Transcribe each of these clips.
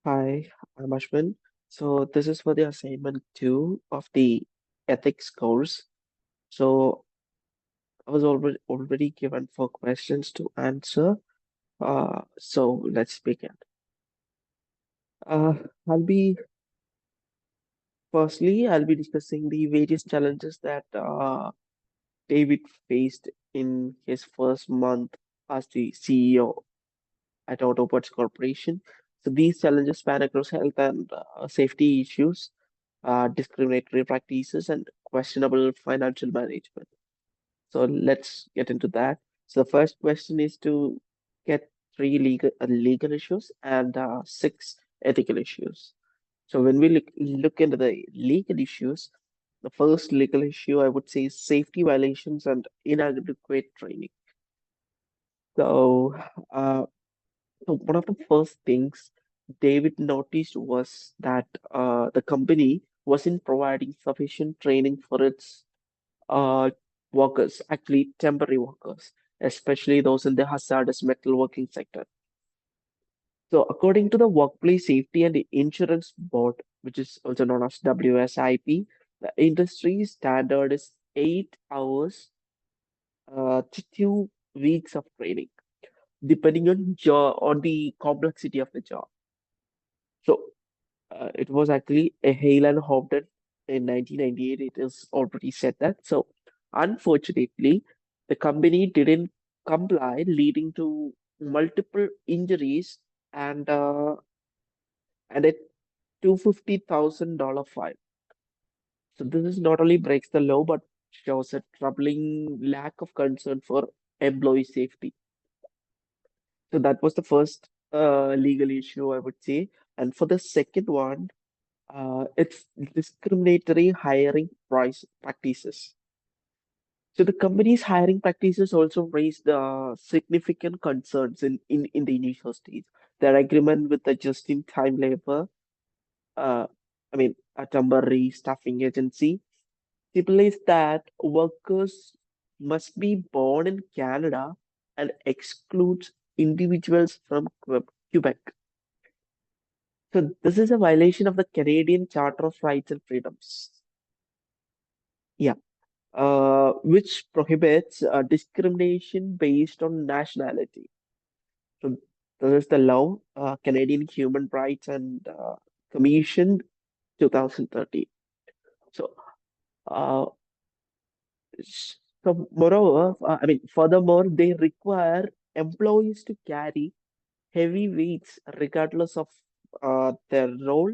Hi, I'm Ashwin. So this is for the assignment two of the ethics course. So I was already given four questions to answer. So let's begin. Uh, I'll be I'll be discussing the various challenges that David faced in his first month as the CEO at Autobots Corporation. So these challenges span across health and safety issues, discriminatory practices, and questionable financial management. So let's get into that. So the first question is to get three legal issues and six ethical issues. So when we look into the legal issues, the first legal issue I would say is safety violations and inadequate training. So uh, so one of the first things David noticed was that the company wasn't providing sufficient training for its uh, workers, actually temporary workers, especially those in the hazardous metalworking sector. So according to the Workplace Safety and Insurance Board, which is also known as WSIP, the industry standard is 8 hours to 2 weeks of training, depending on on the complexity of the job. So it was actually a Hale and Houghton in 1998. It is already said that. So, unfortunately, the company didn't comply, leading to multiple injuries and and a $250,000 fine. So this is not only breaks the law, but shows a troubling lack of concern for employee safety. So that was the first legal issue, I would say. And for the second one, it's discriminatory hiring price practices. So the company's hiring practices also raised significant concerns in the initial stage. Their agreement with the just-in-time labor, uh, a temporary staffing agency, stipulates that workers must be born in Canada and excludes individuals from Quebec. So this is a violation of the Canadian Charter of Rights and Freedoms. Yeah. Which prohibits discrimination based on nationality. So this is the law, Canadian Human Rights and Commission 2013. So, uh, furthermore, they require employees to carry heavy weights regardless of their role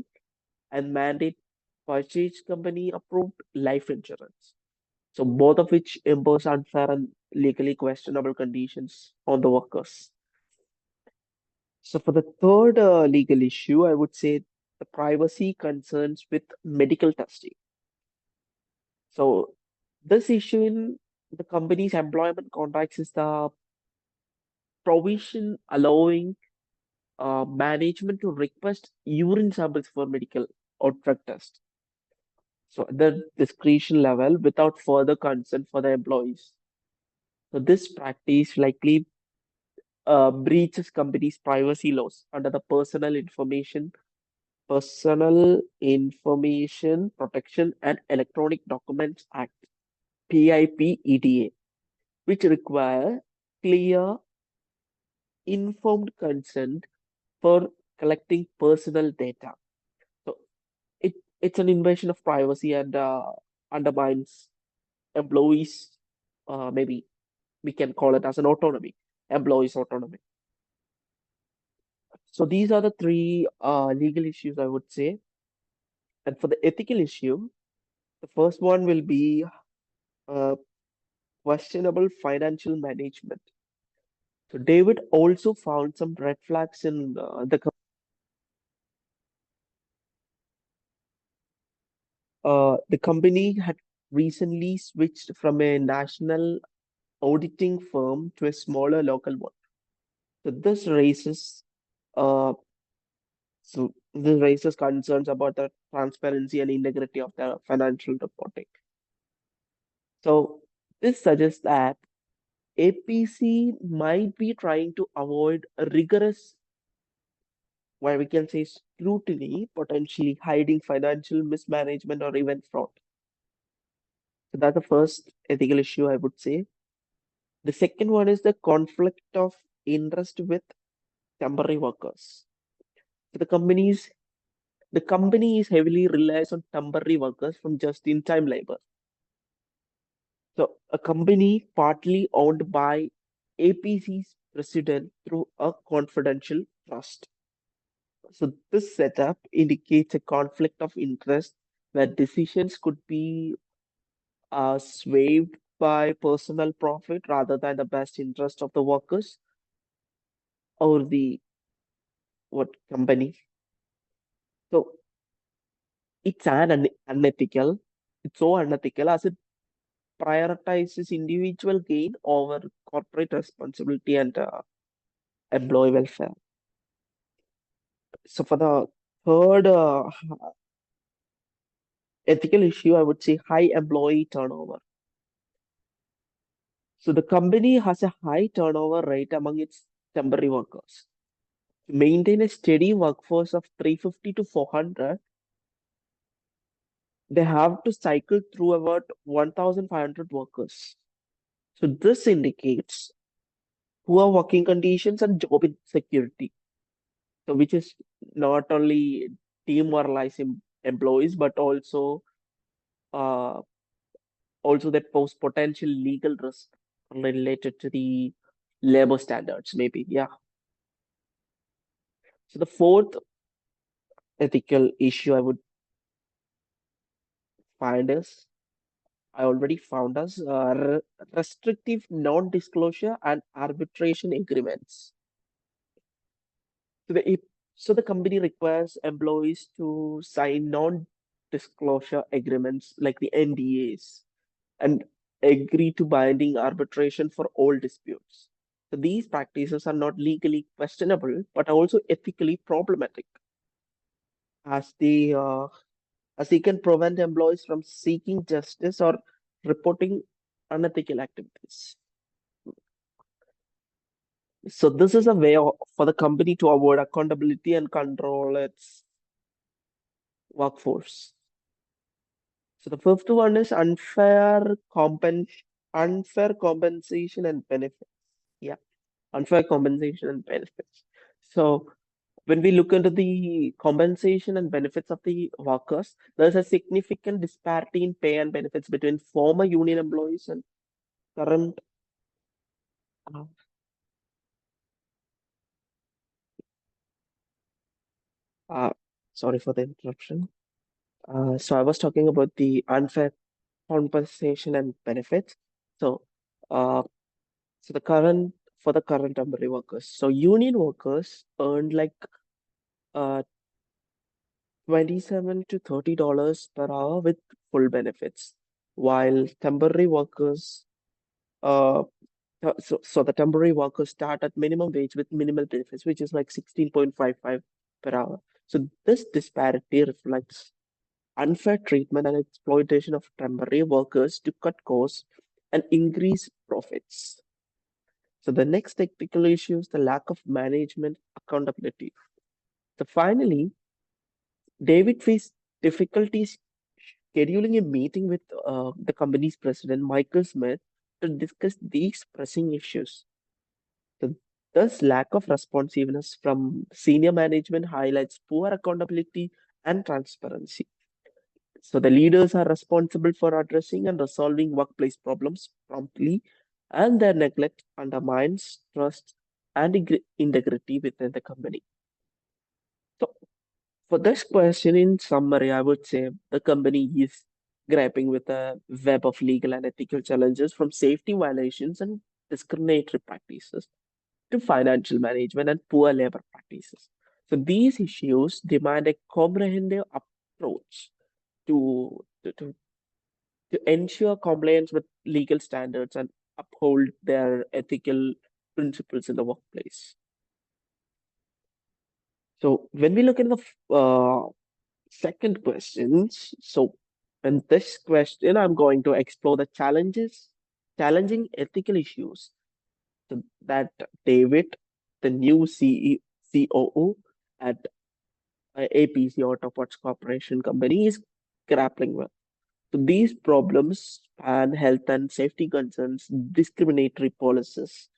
and mandate purchase company approved life insurance. So both of which impose unfair and legally questionable conditions on the workers. So for the third legal issue, I would say the privacy concerns with medical testing. So this issue in the company's employment contracts is the provision allowing management to request urine samples for medical or drug test. So at the discretion level without further consent for the employees. So this practice likely breaches companies' privacy laws under the Personal Information Protection and Electronic Documents Act, PIPEDA, which require clear, informed consent for collecting personal data. So it's an invasion of privacy and undermines employees, maybe we can call it as an autonomy, employees' autonomy. So these are the three legal issues I would say. And for the ethical issue, the first one will be uh, questionable financial management. So David also found some red flags in the company had recently switched from a national auditing firm to a smaller local one. So uh, this raises concerns about the transparency and integrity of the financial reporting. So this suggests that APC might be trying to avoid rigorous where we can say scrutiny, potentially hiding financial mismanagement or even fraud. So that's the first ethical issue I would say. The second one is the conflict of interest with temporary workers. So the company is heavily relies on temporary workers from just-in-time labor. So a company partly owned by APC's president through a confidential trust. So this setup indicates a conflict of interest where decisions could be swayed by personal profit rather than the best interest of the workers or the what company. So it's unethical. It's so unethical as it prioritizes individual gain over corporate responsibility and employee welfare. So for the third ethical issue, I would say high employee turnover. So the company has a high turnover rate among its temporary workers. To maintain a steady workforce of 350 to 400, they have to cycle through about 1,500 workers. So this indicates poor working conditions and job insecurity. So which is not only demoralizing employees, but uh, also that pose potential legal risk related to the labor standards, maybe. Yeah. So the fourth ethical issue I would find is I already found us restrictive non-disclosure and arbitration agreements. So the company requires employees to sign non-disclosure agreements like the NDAs and agree to binding arbitration for all disputes. So these practices are not legally questionable, but also ethically problematic, as they can prevent employees from seeking justice or reporting unethical activities. So this is a way for the company to avoid accountability and control its workforce. So the fifth one is unfair compensation and benefits. Yeah, unfair compensation and benefits. So when we look into the compensation and benefits of the workers, there's a significant disparity in pay and benefits between former union employees and current. Uh, uh, Sorry for the interruption. So I was talking about the unfair compensation and benefits. So, uh, so the current temporary workers. So union workers earned like uh 27 to $30 per hour with full benefits, while temporary workers uh so the temporary workers start at minimum wage with minimal benefits, which is like 16.55 per hour. So this disparity reflects unfair treatment and exploitation of temporary workers to cut costs and increase profits. So the next technical issue is the lack of management accountability. So finally, David faced difficulties scheduling a meeting with the company's president, Michael Smith, to discuss these pressing issues. So thus, lack of responsiveness from senior management highlights poor accountability and transparency. So the leaders are responsible for addressing and resolving workplace problems promptly, and their neglect undermines trust and integrity within the company. So for this question, in summary, I would say the company is grappling with a web of legal and ethical challenges from safety violations and discriminatory practices to financial management and poor labor practices. So these issues demand a comprehensive approach to ensure compliance with legal standards and uphold their ethical principles in the workplace. So when we look at the second question, so in this question, I'm going to explore the challenging ethical issues that David, the new COO, at APC Auto Parts Corporation company is grappling with. So these problems span health and safety concerns, discriminatory policies,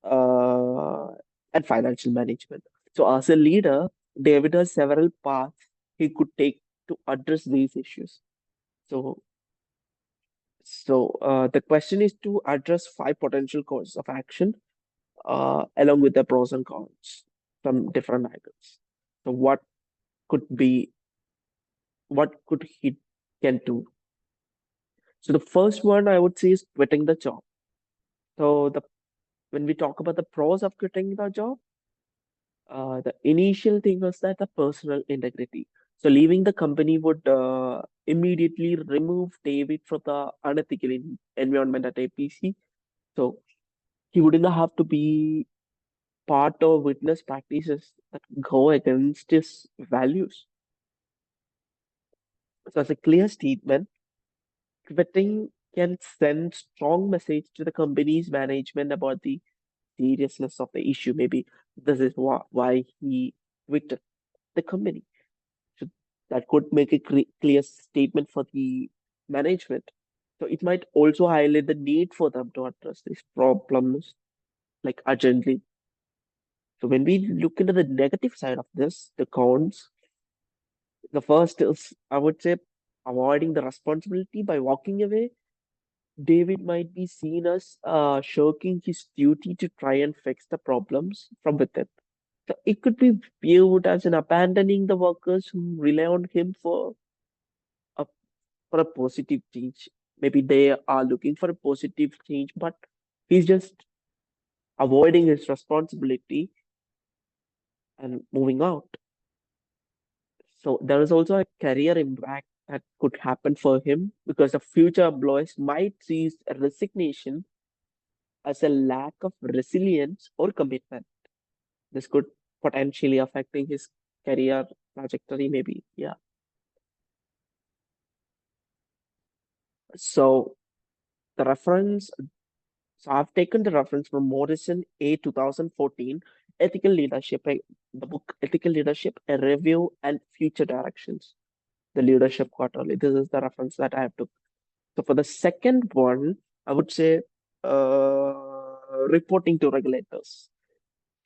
uh, and financial management. So as a leader, David has several paths he could take to address these issues. So, so the question is to address five potential courses of action, along with the pros and cons from different angles. So, could be what could he can do? So, the first one I would say is quitting the job. So, the when we talk about the pros of quitting the job, the initial thing was that the personal integrity. So, leaving the company would immediately remove David from the unethical environment at APC. So, he wouldn't have to be part of witness practices that go against his values. So, as a clear statement, quitting can send strong message to the company's management about the seriousness of the issue. Maybe this is why he quit the company. So that could make a clear statement for the management. So it might also highlight the need for them to address these problems like urgently. So when we look into the negative side of this, the cons, the first is I would say avoiding the responsibility by walking away. David might be seen as shirking his duty to try and fix the problems from within. So it could be viewed as an abandoning the workers who rely on him a for a positive change. Maybe they are looking for a positive change, but he's just avoiding his responsibility and moving out. So there is also a career impact that could happen for him because the future employees might see his resignation as a lack of resilience or commitment. This could potentially affecting his career trajectory, maybe. Yeah. So the reference, so I've taken the reference from Morrison A 2014, Ethical Leadership, the book Ethical Leadership, a Review and Future Directions, the Leadership Quarterly. This is the reference that I have took. So for the second one, I would say reporting to regulators.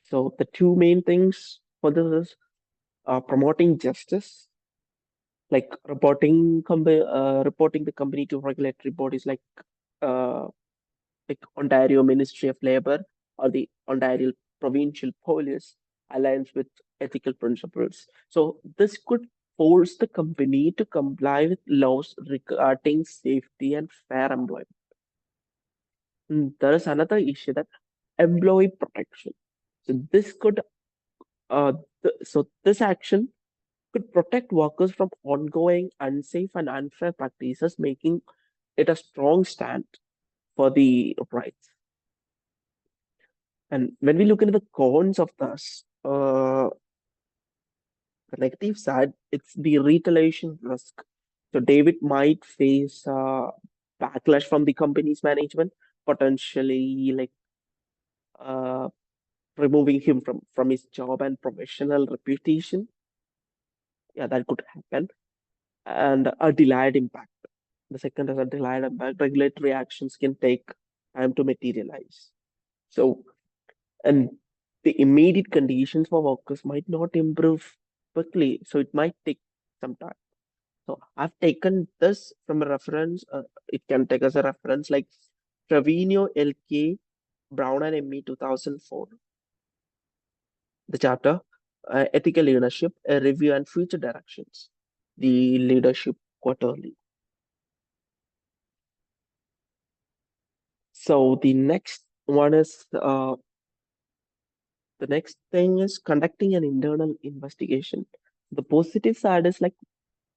So the two main things for this is promoting justice, like reporting the company to regulatory bodies uh, like Ontario Ministry of Labour or the Ontario Provincial Police aligns with ethical principles. So this could force the company to comply with laws regarding safety and fair employment. There is another issue that employee protection. So this could so this action could protect workers from ongoing unsafe and unfair practices, making it a strong stand for the rights. And when we look into the cons of this, the negative side, it's the retaliation risk. So David might face backlash from the company's management, potentially like uh, removing him from his job and professional reputation. Yeah, that could happen. And a delayed impact. The second is a delayed impact. Regulatory actions can take time to materialize. So, and the immediate conditions for workers might not improve quickly. So it might take some time. So I've taken this from a reference. It can take as a reference like Trevino LK Brown and ME 2004, the chapter Ethical Leadership, a Review and Future Directions, the Leadership Quarterly. So the next thing is conducting an internal investigation. The positive side is like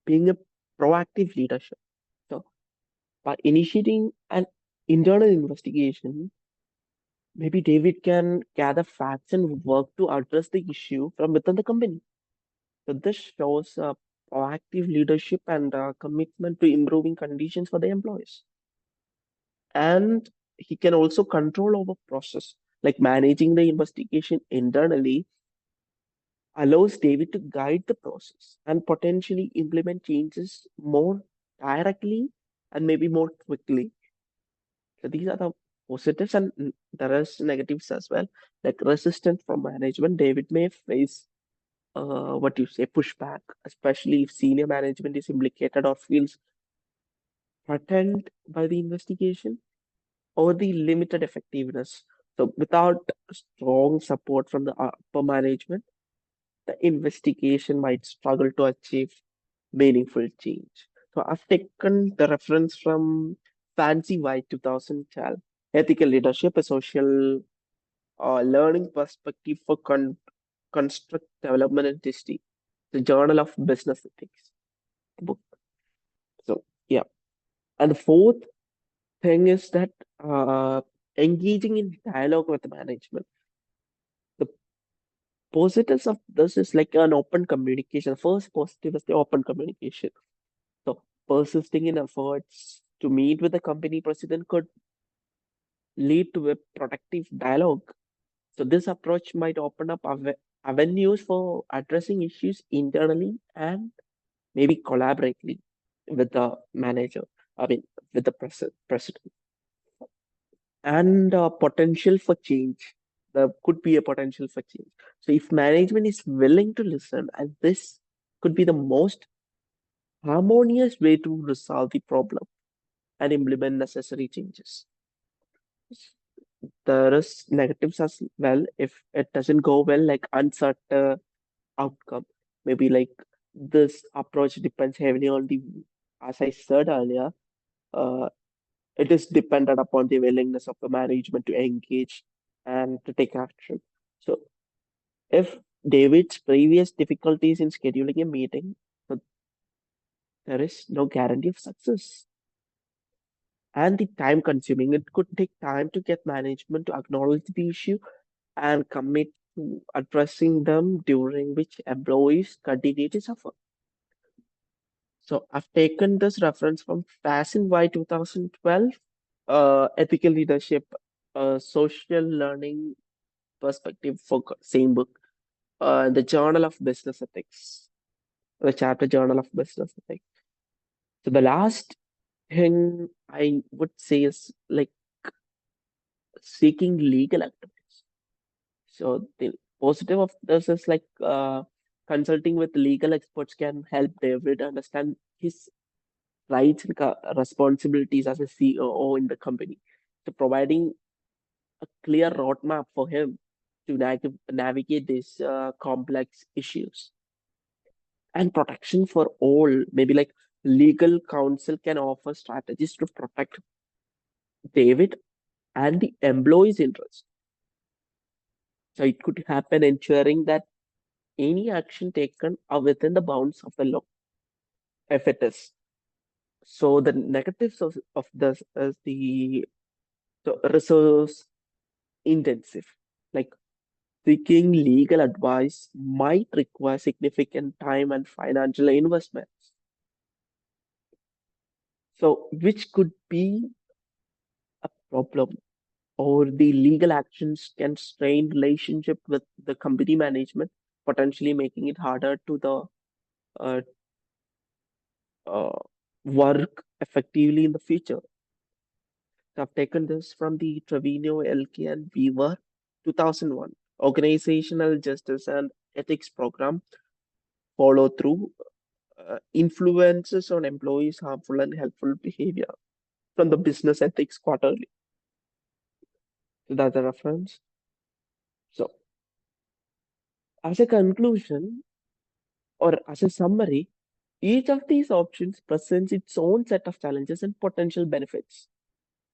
being a proactive leadership. So by initiating an internal investigation, maybe David can gather facts and work to address the issue from within the company. So this shows proactive leadership and commitment to improving conditions for the employees. And he can also control over process, like managing the investigation internally allows David to guide the process and potentially implement changes more directly and maybe more quickly. So these are the positives, and there is negatives as well, like resistance from management. David may face what you say pushback, especially if senior management is implicated or feels threatened by the investigation or the limited effectiveness. So without strong support from the upper management, the investigation might struggle to achieve meaningful change. So I've taken the reference from Fancy White 2012, Ethical Leadership, a social learning perspective for construct development and testing, the Journal of Business Ethics book. So yeah, and the fourth thing is that engaging in dialogue with the management. The positives of this is like an open communication. First positive is the open communication. So persisting in efforts to meet with the company president could lead to a productive dialogue. So this approach might open up avenues for addressing issues internally and maybe collaboratively with the manager. I mean, with the president. And potential for change. There could be a potential for change. So if management is willing to listen, and this could be the most harmonious way to resolve the problem and implement necessary changes. There is negatives as well if it doesn't go well, like uncertain outcome. Maybe like this approach depends heavily on the, as I said earlier, uh, it is dependent upon the willingness of the management to engage and to take action. So if David's previous difficulties in scheduling a meeting, so there is no guarantee of success. And the time consuming, it could take time to get management to acknowledge the issue and commit to addressing them, during which employees continue to suffer. So I've taken this reference from Fasten Y 2012, Ethical Leadership, Social Learning Perspective for same book, the Journal of Business Ethics, the chapter Journal of Business Ethics. So the last thing I would say is like seeking legal advice. So the positive of this is like consulting with legal experts can help David understand his rights and responsibilities as a COO in the company. So providing a clear roadmap for him to navigate these complex issues and protection for all. Maybe like legal counsel can offer strategies to protect David and the employee's interest. So it could happen ensuring that any action taken are within the bounds of the law, if it is. So the negatives of this is the resource intensive. Like seeking legal advice might require significant time and financial investments. So which could be a problem, or the legal actions can strain relationship with the company management, potentially making it harder to the uh, uh, work effectively in the future. So I've taken this from the Trevino, LK, and Weaver 2001 Organizational Justice and Ethics Program follow through influences on employees' harmful and helpful behavior from the Business Ethics Quarterly. So that's a reference. So, as a conclusion or as a summary, each of these options presents its own set of challenges and potential benefits.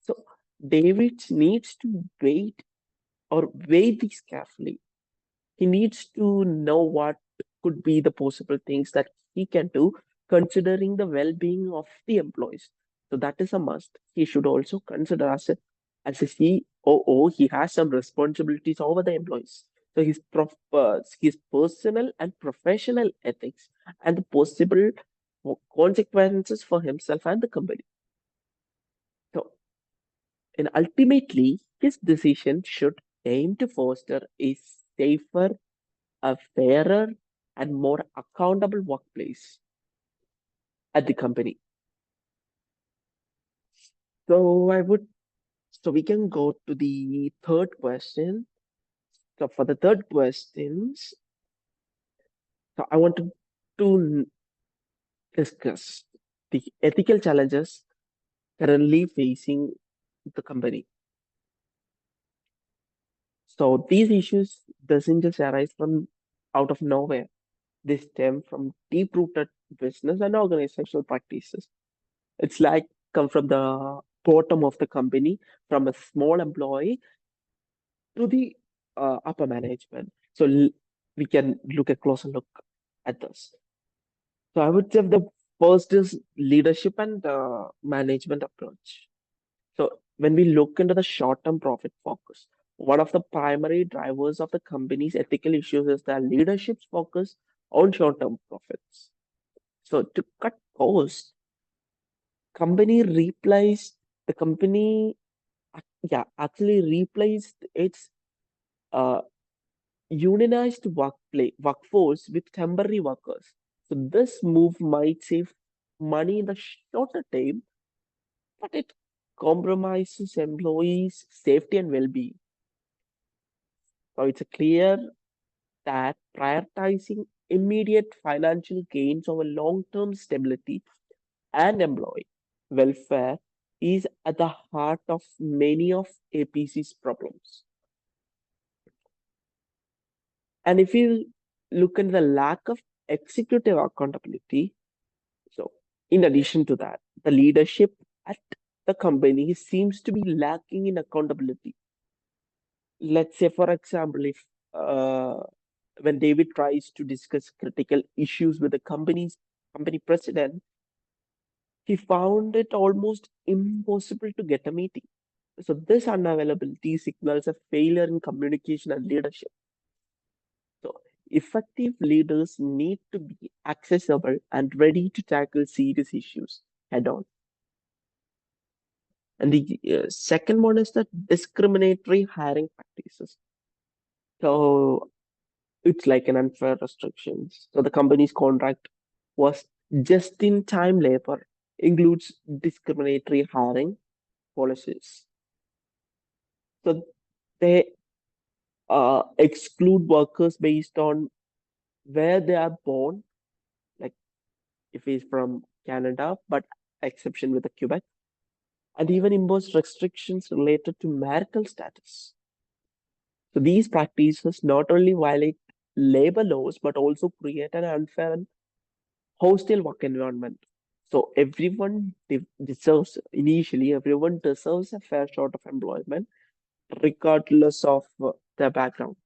So, David needs to weigh these carefully. He needs to know what could be the possible things that he can do, considering the well-being of the employees. So that is a must. He should also consider as a COO, he has some responsibilities over the employees. So his personal and professional ethics and the possible consequences for himself and the company. So, and ultimately, his decision should aim to foster a safer, a fairer and more accountable workplace at the company. So I would, so we can go to the third question. So for the third questions, so I wanted to discuss the ethical challenges currently facing the company. So these issues doesn't just arise from out of nowhere. They stem from deep-rooted business and organizational practices. It's like come from the bottom of the company, from a small employee to the upper management. So we can look a closer look at this. So I would say the first is leadership and management approach. So when we look into the short-term profit focus, one of the primary drivers of the company's ethical issues is the leadership's focus on short-term profits. So to cut costs, company replaced the company, actually replaced its uh, unionized workforce with temporary workers. So this move might save money in the shorter term, but it compromises employees' safety and well-being. So it's clear that prioritizing immediate financial gains over long-term stability and employee welfare is at the heart of many of APC's problems. And if you look at the lack of executive accountability, so in addition to that, the leadership at the company seems to be lacking in accountability. Let's say, for example, if uh, when David tries to discuss critical issues with the company president, he found it almost impossible to get a meeting. So this unavailability signals a failure in communication and leadership. So effective leaders need to be accessible and ready to tackle serious issues head on. And the second one is the discriminatory hiring practices. So it's like an unfair restrictions. So the company's contract was just-in-time labor, includes discriminatory hiring policies. So they exclude workers based on where they are born, like if he's from Canada, but exception with the Quebec, and even impose restrictions related to marital status. So these practices not only violate labor laws but also create an unfair and hostile work environment. So everyone deserves a fair shot of employment, regardless of their background.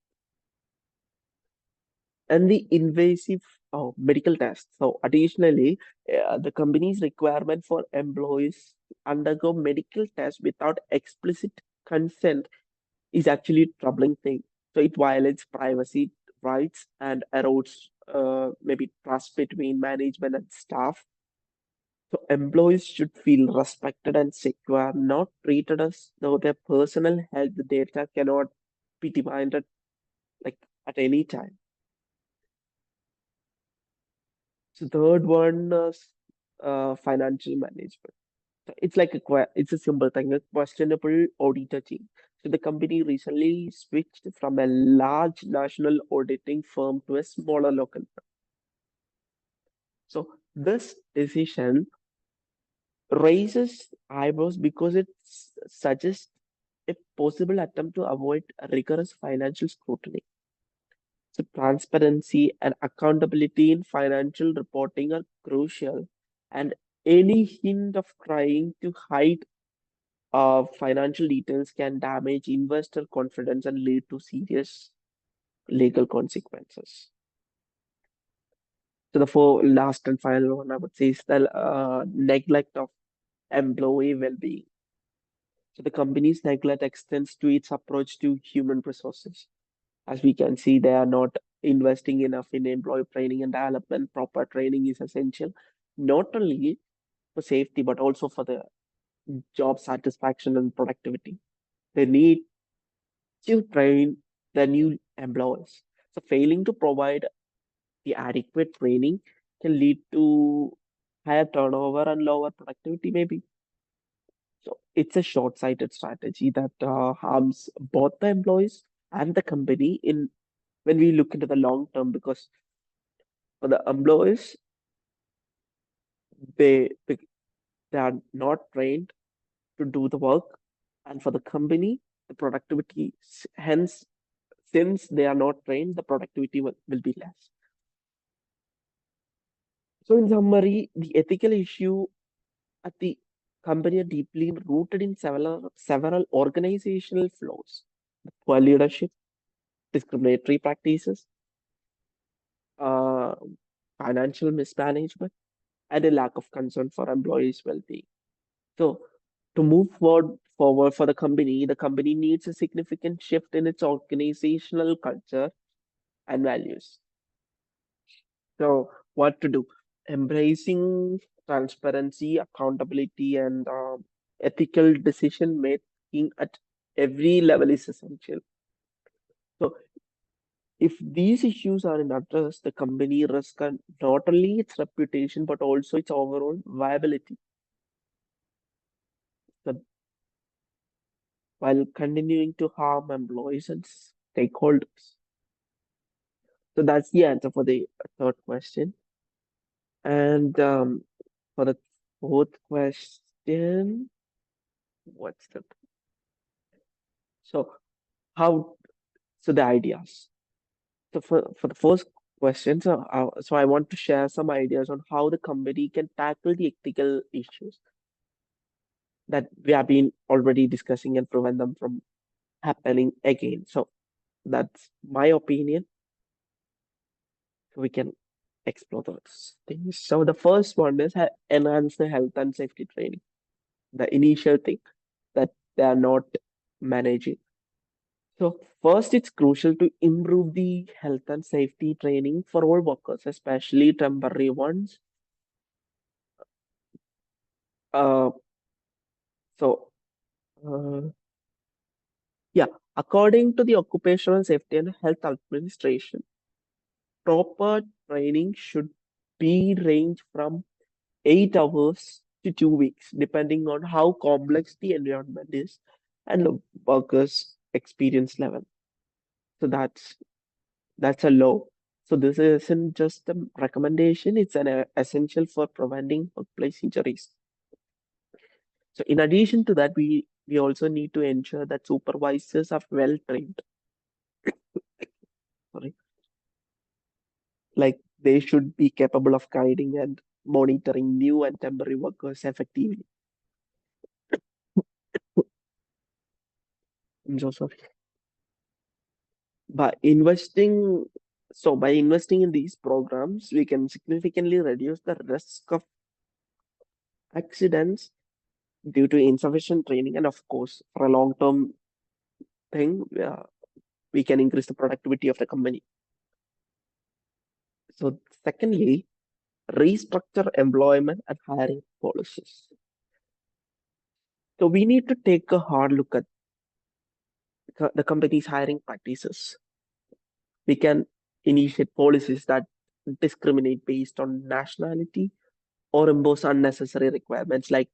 And the invasive medical tests. So additionally, the company's requirement for employees to undergo medical tests without explicit consent is actually a troubling thing. So it violates privacy rights and erodes maybe trust between management and staff. So employees should feel respected and secure, not treated as though their personal health data cannot be demanded like at any time. So third one is financial management. So it's like it's a simple thing, a questionable auditor team. So the company recently switched from a large national auditing firm to a smaller local firm. So this decision raises eyebrows because it suggests a possible attempt to avoid rigorous financial scrutiny. So transparency and accountability in financial reporting are crucial, and any hint of trying to hide financial details can damage investor confidence and lead to serious legal consequences. So the last and final one I would say is the neglect of employee well-being. So the company's neglect extends to its approach to human resources. As we can see, they are not investing enough in employee training and development. Proper training is essential, not only for safety, but also for the job satisfaction and productivity. They need to train the new employees. So failing to provide the adequate training can lead to higher turnover and lower productivity, maybe. So it's a short-sighted strategy that harms both the employees and the company in when we look into the long term, because for the employees, they they are not trained to do the work, and for the company, the productivity hence, since they are not trained, the productivity will be less. So in summary, the ethical issue at the company are deeply rooted in several organizational flaws: poor leadership, discriminatory practices, uh, financial mismanagement, and a lack of concern for employees' well-being. So, to move forward for the company needs a significant shift in its organizational culture and values. So, what to do? Embracing transparency, accountability, and ethical decision making at every level is essential. So, if these issues are not addressed, the company risks not only its reputation but also its overall viability, so, while continuing to harm employees and stakeholders. So that's the answer for the third question. And for the fourth question, what's the so how so the ideas. So for the first question, so I want to share some ideas on how the company can tackle the ethical issues that we have been already discussing and prevent them from happening again. So that's my opinion. We can explore those things. So the first one is enhance the health and safety training. The initial thing that they are not managing. So first, it's crucial to improve the health and safety training for all workers, especially temporary ones. Uh, so uh, yeah, according to the Occupational Safety and Health Administration, proper training should be range from 8 hours to 2 weeks, depending on how complex the environment is and the worker's experience level. So that's a law. So this isn't just a recommendation; it's an essential for preventing workplace injuries. So in addition to that, we also need to ensure that supervisors are well trained. Sorry, like they should be capable of guiding and monitoring new and temporary workers effectively. I'm so sorry. By investing, by investing in these programs, we can significantly reduce the risk of accidents due to insufficient training, and of course, for a long-term thing, we can increase the productivity of the company. So, secondly, restructure employment and hiring policies. So, we need to take a hard look at the company's hiring practices. We can initiate policies that discriminate based on nationality or impose unnecessary requirements like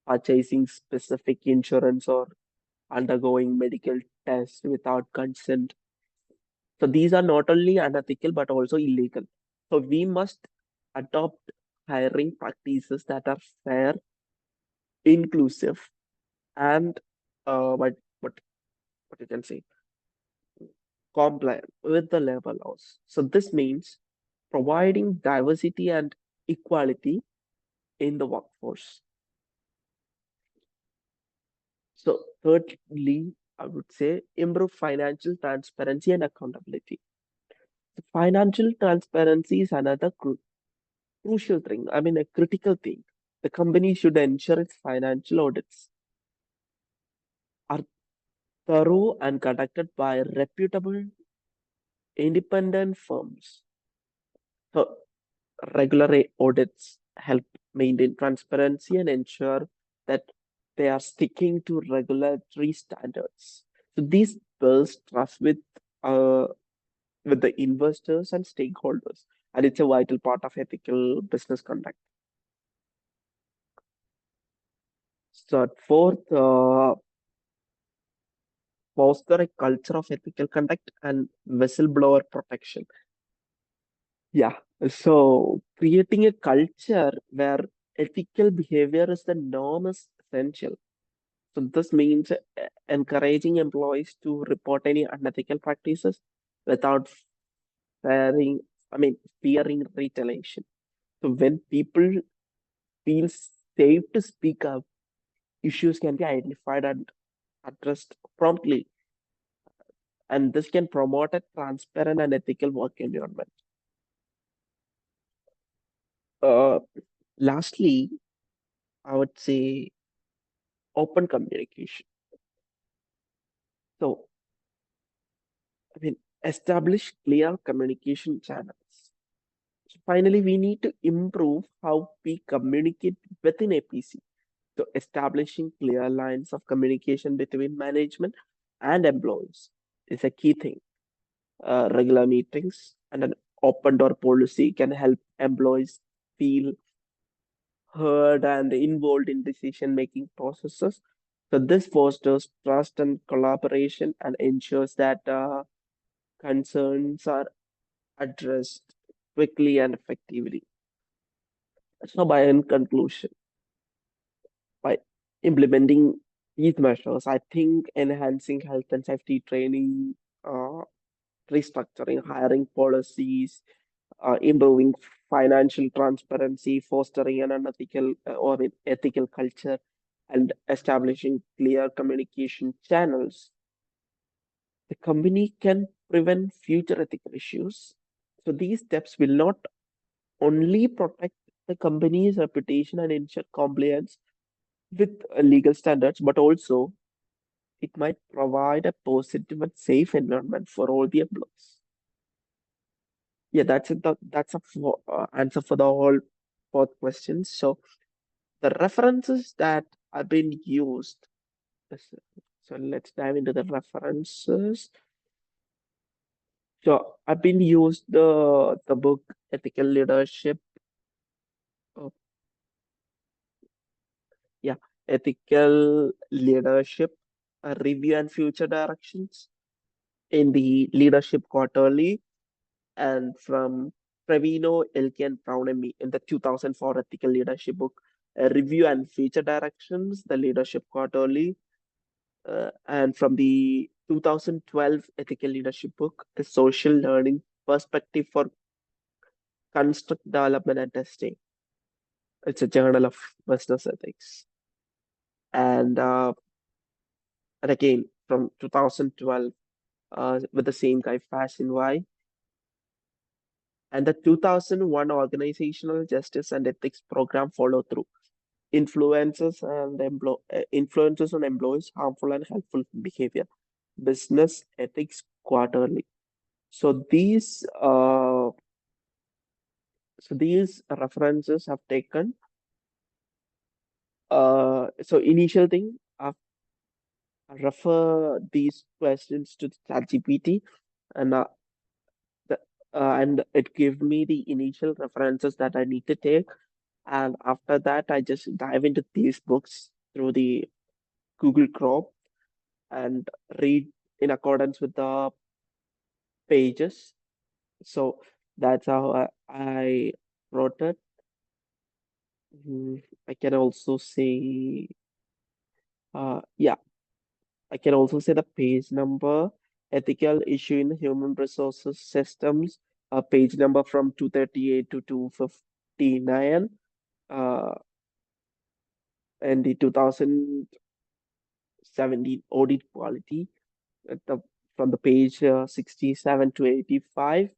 purchasing specific insurance or undergoing medical tests without consent. So these are not only unethical but also illegal. So we must adopt hiring practices that are fair, inclusive, and what what you can say, compliant with the labor laws. So this means providing diversity and equality in the workforce. So thirdly, I would say improve financial transparency and accountability. The financial transparency is another crucial thing. I mean, a critical thing. The company should ensure its financial audits are thorough and conducted by reputable independent firms. So regular audits help maintain transparency and ensure that they are sticking to regulatory standards. So these builds trust with uh, with the investors and stakeholders, and it's a vital part of ethical business conduct. So, fourth, foster a culture of ethical conduct and whistleblower protection. Yeah, so creating a culture where ethical behavior is the norm is essential. So this means encouraging employees to report any unethical practices without fearing, I mean, fearing retaliation. So when people feel safe to speak up, issues can be identified and addressed promptly, and this can promote a transparent and ethical work environment. Uh, Lastly, I would say open communication. So, I mean, establish clear communication channels. So finally, we need to improve how we communicate within APC. So, establishing clear lines of communication between management and employees is a key thing. Regular meetings and an open door policy can help employees feel heard and involved in decision making processes. So, this fosters trust and collaboration and ensures that concerns are addressed quickly and effectively. So, by in conclusion, by implementing these measures, I think enhancing health and safety training, uh, restructuring hiring policies, improving financial transparency, fostering an unethical or an ethical culture, and establishing clear communication channels, the company can prevent future ethical issues. So these steps will not only protect the company's reputation and ensure compliance with legal standards, but also it might provide a positive and safe environment for all the employees. Yeah, that's it. That's a answer for the whole fourth question. So the references that have been used. is- So let's dive into the references. So I've been used the book Ethical Leadership. Uh, yeah, Ethical Leadership, a Review and Future Directions in the Leadership Quarterly, and from Trevino, Elke, and Brown and me in the 2004 Ethical Leadership book, a Review and Future Directions, the Leadership Quarterly, and from the 2012 Ethical Leadership book, a Social Learning Perspective for Construct Development and Testing. It's a journal of business ethics. And again, from 2012, with the same guy, Fashion Y, and the 2001 Organizational Justice and Ethics Program follow through. Influences on employees, harmful and helpful behavior, business ethics quarterly. So these references have taken. So initial thing, I refer these questions to ChatGPT, and the, and it gave me the initial references that I need to take. And after that, I just dive into these books through the Google Chrome and read in accordance with the pages. So that's how I wrote it. I can also say, yeah, I can also say the page number, ethical issue in human resources systems, page number from 238 to 259, uh, and the 2017 audit quality at the, from the page 67 to 85,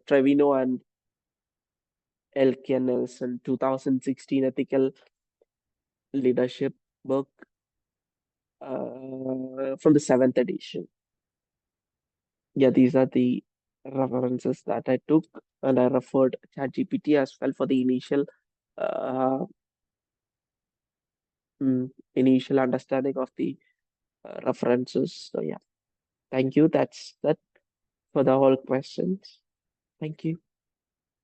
Trevino and Elke Nelson 2016 ethical leadership book from the seventh edition. Yeah, these are the references that I took, and I referred ChatGPT as well for the uh, initial understanding of the references. So yeah, thank you. That's that. for the whole questions. Thank you.